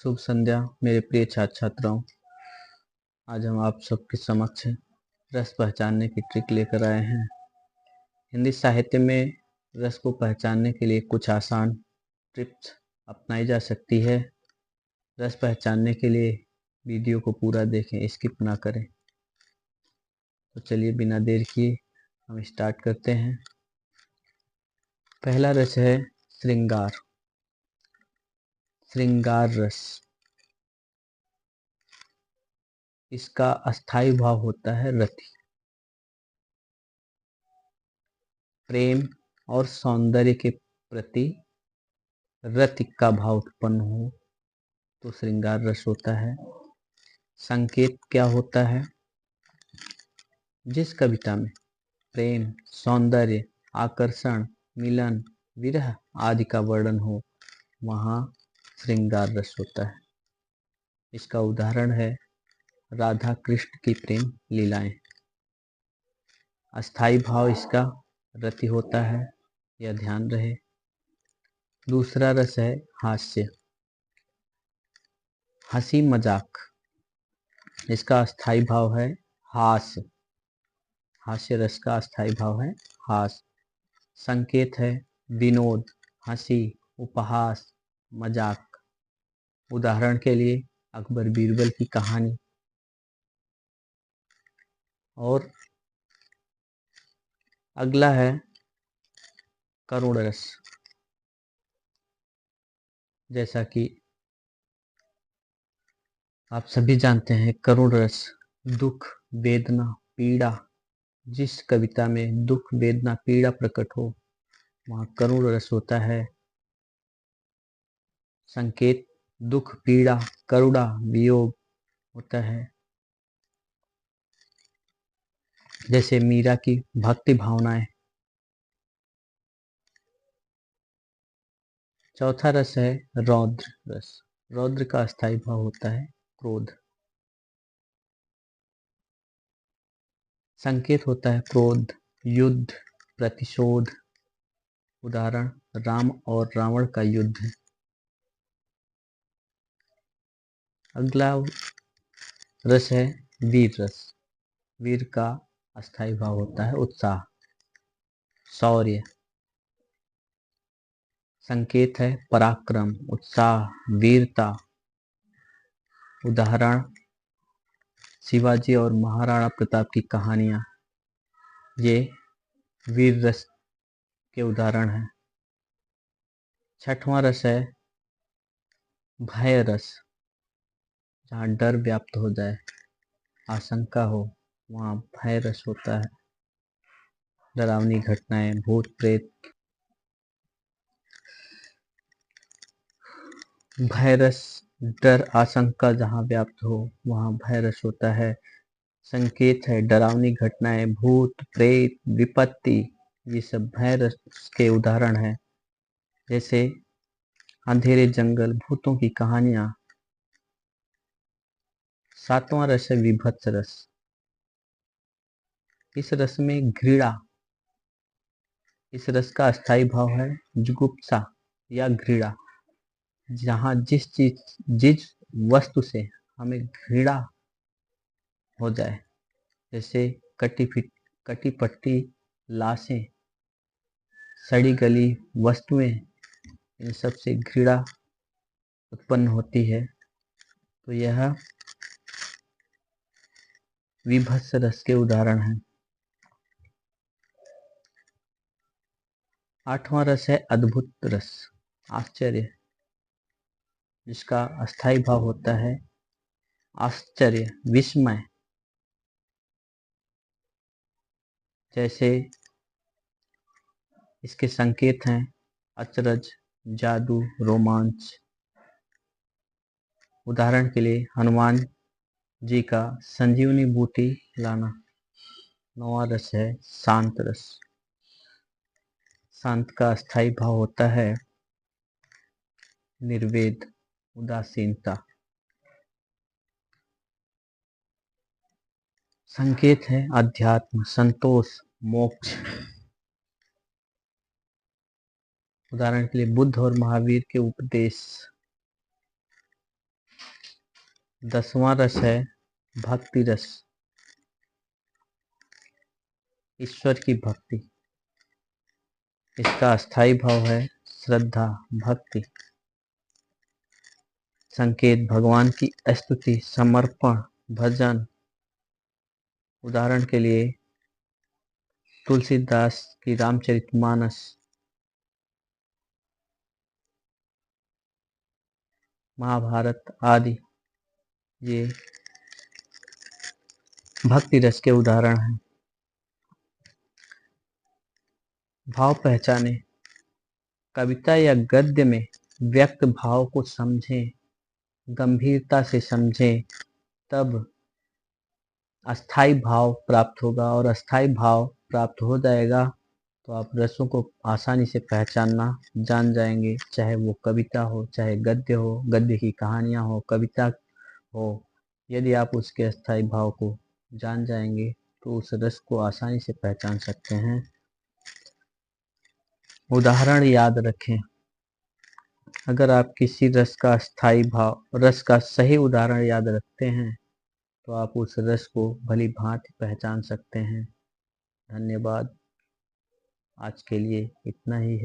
शुभ संध्या मेरे प्रिय छात्र छात्राओं। आज हम आप सबके समक्ष रस पहचानने की ट्रिक लेकर आए हैं। हिंदी साहित्य में रस को पहचानने के लिए कुछ आसान टिप्स अपनाई जा सकती है। रस पहचानने के लिए वीडियो को पूरा देखें, स्किप ना करें। तो चलिए बिना देर किए हम स्टार्ट करते हैं। पहला रस है श्रृंगार। श्रृंगार रस, इसका अस्थायी भाव होता है रति। प्रेम और सौंदर्य के प्रति रति का भाव उत्पन्न हो तो श्रृंगार रस होता है। संकेत क्या होता है? जिस कविता में प्रेम, सौंदर्य, आकर्षण, मिलन, विरह आदि का वर्णन हो वहाँ श्रृंगार रस होता है। इसका उदाहरण है राधा कृष्ण की प्रेम लीलाएं। अस्थायी भाव इसका रति होता है, यह ध्यान रहे। दूसरा रस है हास्य, हंसी मजाक। इसका अस्थायी भाव है हास्य। हास्य रस का अस्थायी भाव है हास्य। संकेत है विनोद, हंसी, उपहास, मजाक। उदाहरण के लिए अकबर बीरबल की कहानी। और अगला है करुण रस। जैसा कि आप सभी जानते हैं, करुण रस दुख, वेदना, पीड़ा। जिस कविता में दुख, वेदना, पीड़ा प्रकट हो वहाँ करुण रस होता है। संकेत दुख, पीड़ा, करुणा, वियोग होता है। जैसे मीरा की भक्ति भावनाएं। चौथा रस है रौद्र रस। रौद्र का अस्थायी भाव होता है क्रोध। संकेत होता है क्रोध, युद्ध, प्रतिशोध। उदाहरण राम और रावण का युद्ध। अगला रस है वीर रस। वीर का अस्थायी भाव होता है उत्साह, शौर्य। संकेत है पराक्रम, उत्साह, वीरता। उदाहरण शिवाजी और महाराणा प्रताप की कहानियां। ये वीर रस के उदाहरण हैं। छठवां रस है भय रस। जहाँ डर व्याप्त हो जाए, आशंका हो, वहाँ भय रस होता है। डरावनी घटनाएं, भूत प्रेत। भय रस डर, आशंका जहाँ व्याप्त हो वहाँ भय रस होता है। संकेत है डरावनी घटनाएं, भूत प्रेत, विपत्ति। ये सब भय रस के उदाहरण हैं। जैसे अंधेरे जंगल, भूतों की कहानियां। सातवां रस है विभत्स रस। इस रस में घृणा। इस रस का अस्थायी भाव है जुगुप्सा या घृणा। जहाँ जिस वस्तु से हमें घृणा हो जाए, जैसे कटी पट्टी लाशें, सड़ी गली वस्तुएं, इन सब से घृणा उत्पन्न होती है, तो यह विभत्स रस के उदाहरण हैं। आठवां रस है अद्भुत रस, आश्चर्य। जिसका अस्थायी भाव होता है आश्चर्य, विस्मय। जैसे इसके संकेत हैं अचरज, जादू, रोमांच। उदाहरण के लिए हनुमान जी का संजीवनी बूटी लाना। नौवां रस है शांत रस। शांत का अस्थायी भाव होता है निर्वेद, उदासीनता। संकेत है अध्यात्म, संतोष, मोक्ष। उदाहरण के लिए बुद्ध और महावीर के उपदेश। 10वां रस है भक्ति रस, ईश्वर की भक्ति। इसका अस्थाई भाव है श्रद्धा, भक्ति, संकेत, भगवान की स्तुति, समर्पण, भजन। उदाहरण के लिए तुलसीदास की रामचरितमानस, महाभारत आदि ये भक्ति रस के उदाहरण हैं। भाव पहचाने, कविता या गद्य में व्यक्त भाव को समझें, गंभीरता से समझें, तब अस्थाई भाव प्राप्त होगा। और अस्थाई भाव प्राप्त हो जाएगा तो आप रसों को आसानी से पहचानना जान जाएंगे, चाहे वो कविता हो, चाहे गद्य हो, गद्य की कहानियां हो, कविता हो। यदि आप उसके अस्थाई भाव को जान जाएंगे तो उस रस को आसानी से पहचान सकते हैं। उदाहरण याद रखें। अगर आप किसी रस का अस्थाई भाव, रस का सही उदाहरण याद रखते हैं तो आप उस रस को भली भांति पहचान सकते हैं। धन्यवाद। आज के लिए इतना ही है।